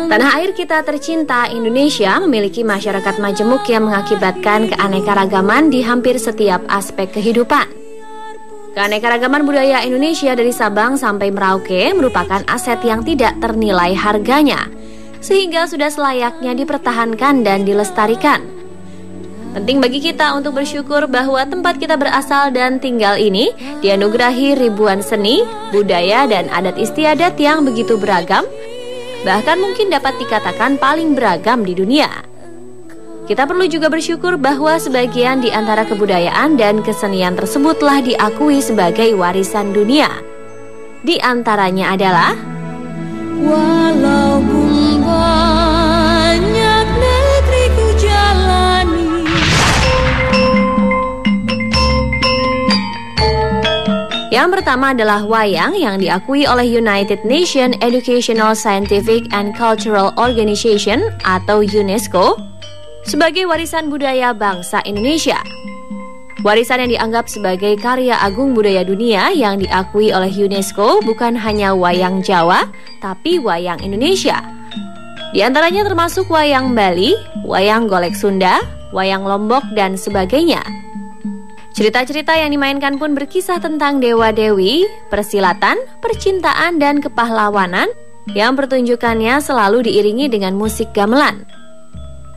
Tanah air kita tercinta Indonesia memiliki masyarakat majemuk yang mengakibatkan keanekaragaman di hampir setiap aspek kehidupan. Keanekaragaman budaya Indonesia dari Sabang sampai Merauke merupakan aset yang tidak ternilai harganya, sehingga sudah selayaknya dipertahankan dan dilestarikan. Penting bagi kita untuk bersyukur bahwa tempat kita berasal dan tinggal ini dianugerahi ribuan seni, budaya, dan adat istiadat yang begitu beragam, bahkan mungkin dapat dikatakan paling beragam di dunia. Kita perlu juga bersyukur bahwa sebagian di antara kebudayaan dan kesenian tersebut telah diakui sebagai warisan dunia. Di antaranya adalah walaupun banyak negeri ku jalani. Yang pertama adalah wayang yang diakui oleh United Nations Educational, Scientific, and Cultural Organization atau UNESCO sebagai warisan budaya bangsa Indonesia. Warisan yang dianggap sebagai karya agung budaya dunia yang diakui oleh UNESCO bukan hanya wayang Jawa, tapi wayang Indonesia. Di antaranya termasuk wayang Bali, wayang Golek Sunda, wayang Lombok, dan sebagainya. Cerita-cerita yang dimainkan pun berkisah tentang dewa-dewi, persilatan, percintaan, dan kepahlawanan yang pertunjukannya selalu diiringi dengan musik gamelan.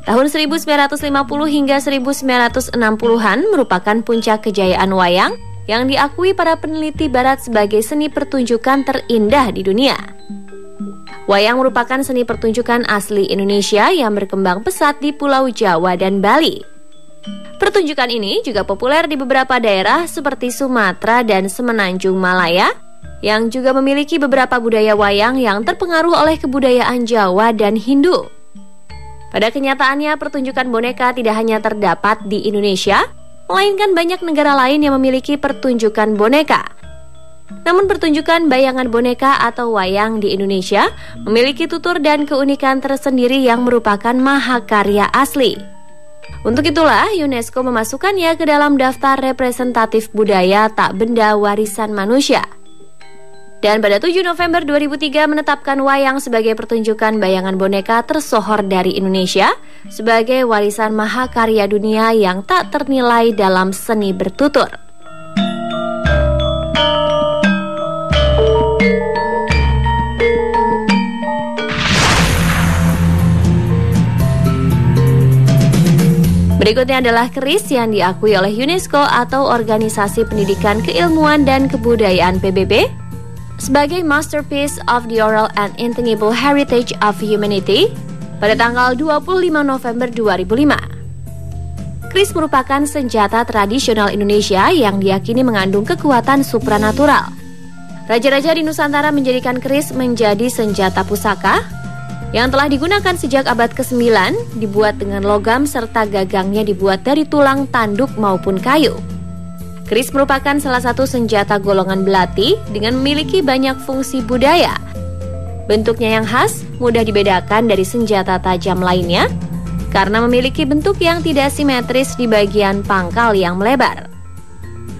Tahun 1950 hingga 1960-an merupakan puncak kejayaan wayang yang diakui para peneliti barat sebagai seni pertunjukan terindah di dunia. Wayang merupakan seni pertunjukan asli Indonesia yang berkembang pesat di Pulau Jawa dan Bali. Pertunjukan ini juga populer di beberapa daerah seperti Sumatera dan Semenanjung Malaya, yang juga memiliki beberapa budaya wayang yang terpengaruh oleh kebudayaan Jawa dan Hindu. Pada kenyataannya, pertunjukan boneka tidak hanya terdapat di Indonesia, melainkan banyak negara lain yang memiliki pertunjukan boneka. Namun pertunjukan bayangan boneka atau wayang di Indonesia memiliki tutur dan keunikan tersendiri yang merupakan mahakarya asli. Untuk itulah UNESCO memasukkannya ke dalam daftar representatif budaya tak benda warisan manusia. Dan pada 7 November 2003 menetapkan wayang sebagai pertunjukan bayangan boneka tersohor dari Indonesia sebagai warisan mahakarya dunia yang tak ternilai dalam seni bertutur. Berikutnya adalah keris yang diakui oleh UNESCO atau Organisasi Pendidikan Keilmuan dan Kebudayaan PBB sebagai Masterpiece of the Oral and Intangible Heritage of Humanity pada tanggal 25 November 2005. Keris merupakan senjata tradisional Indonesia yang diyakini mengandung kekuatan supranatural. Raja-raja di Nusantara menjadikan keris menjadi senjata pusaka yang telah digunakan sejak abad ke-9, dibuat dengan logam serta gagangnya dibuat dari tulang, tanduk maupun kayu. Keris merupakan salah satu senjata golongan belati dengan memiliki banyak fungsi budaya. Bentuknya yang khas, mudah dibedakan dari senjata tajam lainnya karena memiliki bentuk yang tidak simetris di bagian pangkal yang melebar.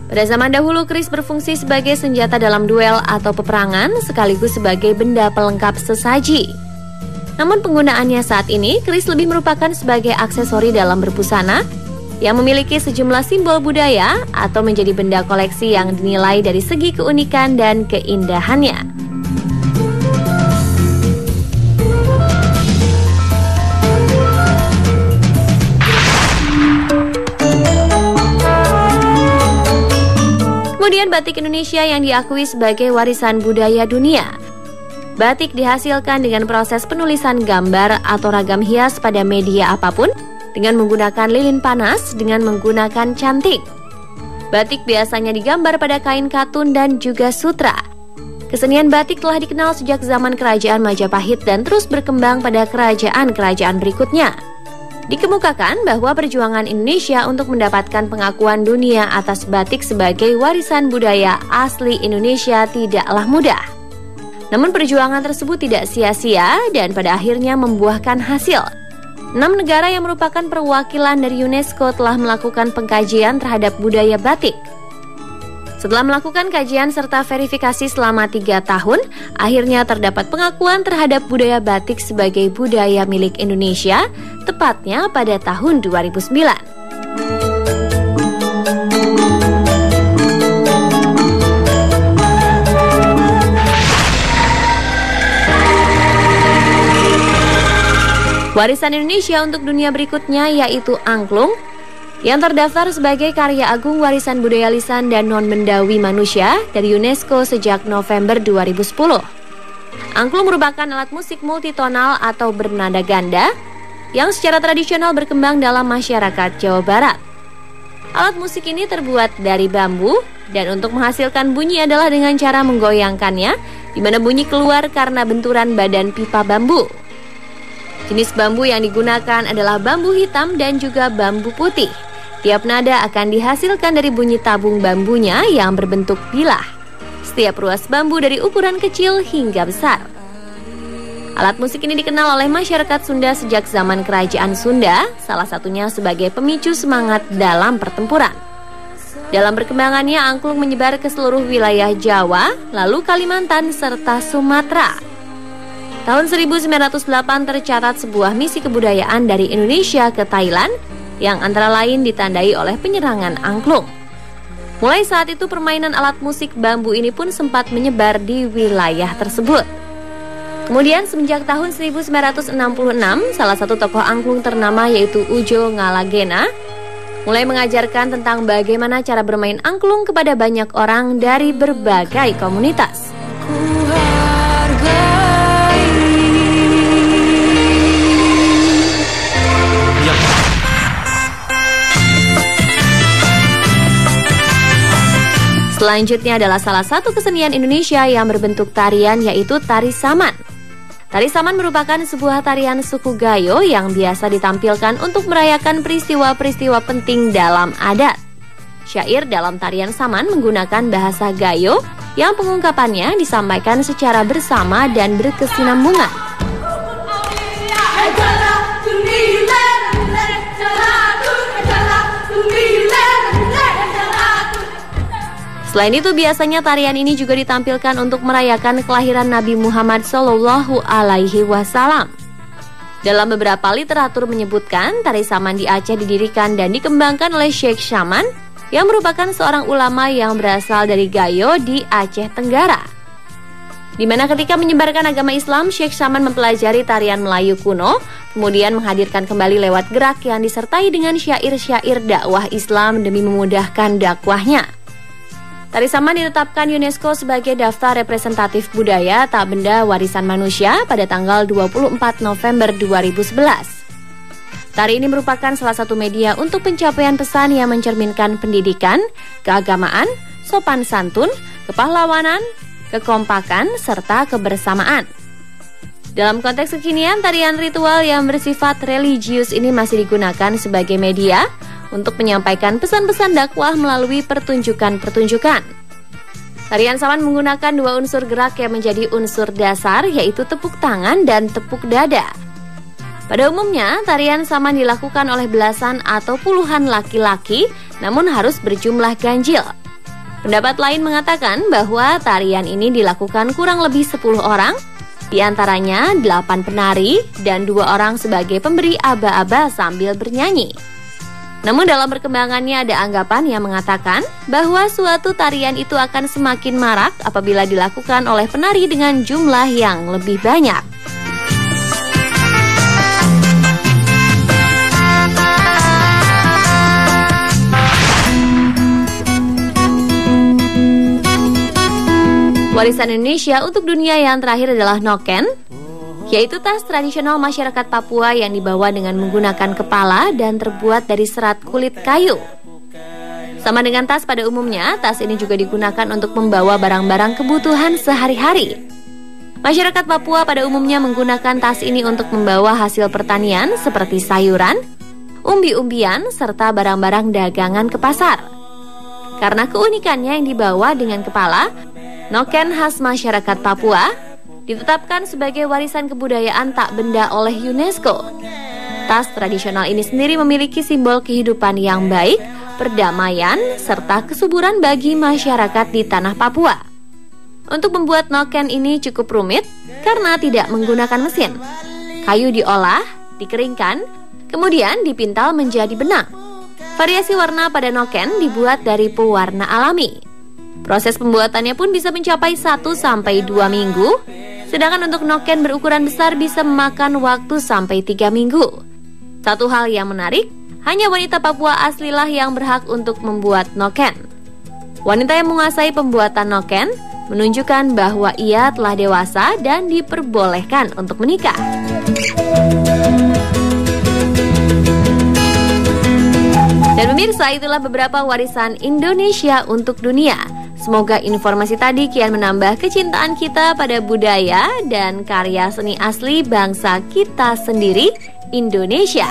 Pada zaman dahulu, keris berfungsi sebagai senjata dalam duel atau peperangan sekaligus sebagai benda pelengkap sesaji. Namun penggunaannya saat ini, keris lebih merupakan sebagai aksesori dalam berbusana yang memiliki sejumlah simbol budaya atau menjadi benda koleksi yang dinilai dari segi keunikan dan keindahannya. Kemudian batik Indonesia yang diakui sebagai warisan budaya dunia. Batik dihasilkan dengan proses penulisan gambar atau ragam hias pada media apapun dengan menggunakan lilin panas dengan menggunakan cantik. Batik biasanya digambar pada kain katun dan juga sutra. Kesenian batik telah dikenal sejak zaman Kerajaan Majapahit dan terus berkembang pada kerajaan-kerajaan berikutnya. Dikemukakan bahwa perjuangan Indonesia untuk mendapatkan pengakuan dunia atas batik sebagai warisan budaya asli Indonesia tidaklah mudah. Namun perjuangan tersebut tidak sia-sia dan pada akhirnya membuahkan hasil. 6 negara yang merupakan perwakilan dari UNESCO telah melakukan pengkajian terhadap budaya batik. Setelah melakukan kajian serta verifikasi selama 3 tahun, akhirnya terdapat pengakuan terhadap budaya batik sebagai budaya milik Indonesia, tepatnya pada tahun 2009. Warisan Indonesia untuk dunia berikutnya yaitu angklung, yang terdaftar sebagai karya agung warisan budaya lisan dan non-bendawi manusia dari UNESCO sejak November 2010. Angklung merupakan alat musik multitonal atau bernada ganda yang secara tradisional berkembang dalam masyarakat Jawa Barat. Alat musik ini terbuat dari bambu dan untuk menghasilkan bunyi adalah dengan cara menggoyangkannya, di mana bunyi keluar karena benturan badan pipa bambu. Jenis bambu yang digunakan adalah bambu hitam dan juga bambu putih. Tiap nada akan dihasilkan dari bunyi tabung bambunya yang berbentuk bilah. Setiap ruas bambu dari ukuran kecil hingga besar. Alat musik ini dikenal oleh masyarakat Sunda sejak zaman Kerajaan Sunda, salah satunya sebagai pemicu semangat dalam pertempuran. Dalam perkembangannya, angklung menyebar ke seluruh wilayah Jawa, lalu Kalimantan, serta Sumatera. Tahun 1908 tercatat sebuah misi kebudayaan dari Indonesia ke Thailand yang antara lain ditandai oleh penyerangan angklung. Mulai saat itu permainan alat musik bambu ini pun sempat menyebar di wilayah tersebut. Kemudian semenjak tahun 1966, salah satu tokoh angklung ternama yaitu Ujo Ngalagena mulai mengajarkan tentang bagaimana cara bermain angklung kepada banyak orang dari berbagai komunitas. Selanjutnya adalah salah satu kesenian Indonesia yang berbentuk tarian yaitu tari saman. Tari saman merupakan sebuah tarian suku Gayo yang biasa ditampilkan untuk merayakan peristiwa-peristiwa penting dalam adat. Syair dalam tarian saman menggunakan bahasa Gayo yang pengungkapannya disampaikan secara bersama dan berkesinambungan. Selain itu, biasanya tarian ini juga ditampilkan untuk merayakan kelahiran Nabi Muhammad SAW. Dalam beberapa literatur menyebutkan, tari saman di Aceh didirikan dan dikembangkan oleh Syekh Saman, yang merupakan seorang ulama yang berasal dari Gayo di Aceh Tenggara. Di mana ketika menyebarkan agama Islam, Syekh Saman mempelajari tarian Melayu kuno, kemudian menghadirkan kembali lewat gerak yang disertai dengan syair-syair dakwah Islam demi memudahkan dakwahnya. Tari saman ditetapkan UNESCO sebagai daftar representatif budaya tak benda warisan manusia pada tanggal 24 November 2011. Tari ini merupakan salah satu media untuk pencapaian pesan yang mencerminkan pendidikan, keagamaan, sopan santun, kepahlawanan, kekompakan, serta kebersamaan. Dalam konteks kekinian, tarian ritual yang bersifat religius ini masih digunakan sebagai media untuk menyampaikan pesan-pesan dakwah melalui pertunjukan-pertunjukan. Tarian saman menggunakan 2 unsur gerak yang menjadi unsur dasar, yaitu tepuk tangan dan tepuk dada. Pada umumnya, tarian saman dilakukan oleh belasan atau puluhan laki-laki, namun harus berjumlah ganjil. Pendapat lain mengatakan bahwa tarian ini dilakukan kurang lebih 10 orang, di antaranya 8 penari dan 2 orang sebagai pemberi aba-aba sambil bernyanyi. Namun dalam perkembangannya ada anggapan yang mengatakan bahwa suatu tarian itu akan semakin marak apabila dilakukan oleh penari dengan jumlah yang lebih banyak. Warisan Indonesia untuk dunia yang terakhir adalah noken, yaitu tas tradisional masyarakat Papua yang dibawa dengan menggunakan kepala dan terbuat dari serat kulit kayu. Sama dengan tas pada umumnya, tas ini juga digunakan untuk membawa barang-barang kebutuhan sehari-hari. Masyarakat Papua pada umumnya menggunakan tas ini untuk membawa hasil pertanian seperti sayuran, umbi-umbian, serta barang-barang dagangan ke pasar. Karena keunikannya yang dibawa dengan kepala, noken khas masyarakat Papua ditetapkan sebagai warisan kebudayaan tak benda oleh UNESCO. Tas tradisional ini sendiri memiliki simbol kehidupan yang baik, perdamaian, serta kesuburan bagi masyarakat di tanah Papua. Untuk membuat noken ini cukup rumit karena tidak menggunakan mesin. Kayu diolah, dikeringkan, kemudian dipintal menjadi benang. Variasi warna pada noken dibuat dari pewarna alami. Proses pembuatannya pun bisa mencapai 1-2 minggu, sedangkan untuk noken berukuran besar bisa memakan waktu sampai 3 minggu. Satu hal yang menarik, hanya wanita Papua aslilah yang berhak untuk membuat noken. Wanita yang menguasai pembuatan noken menunjukkan bahwa ia telah dewasa dan diperbolehkan untuk menikah. Dan pemirsa, itulah beberapa warisan Indonesia untuk dunia. Semoga informasi tadi kian menambah kecintaan kita pada budaya dan karya seni asli bangsa kita sendiri, Indonesia.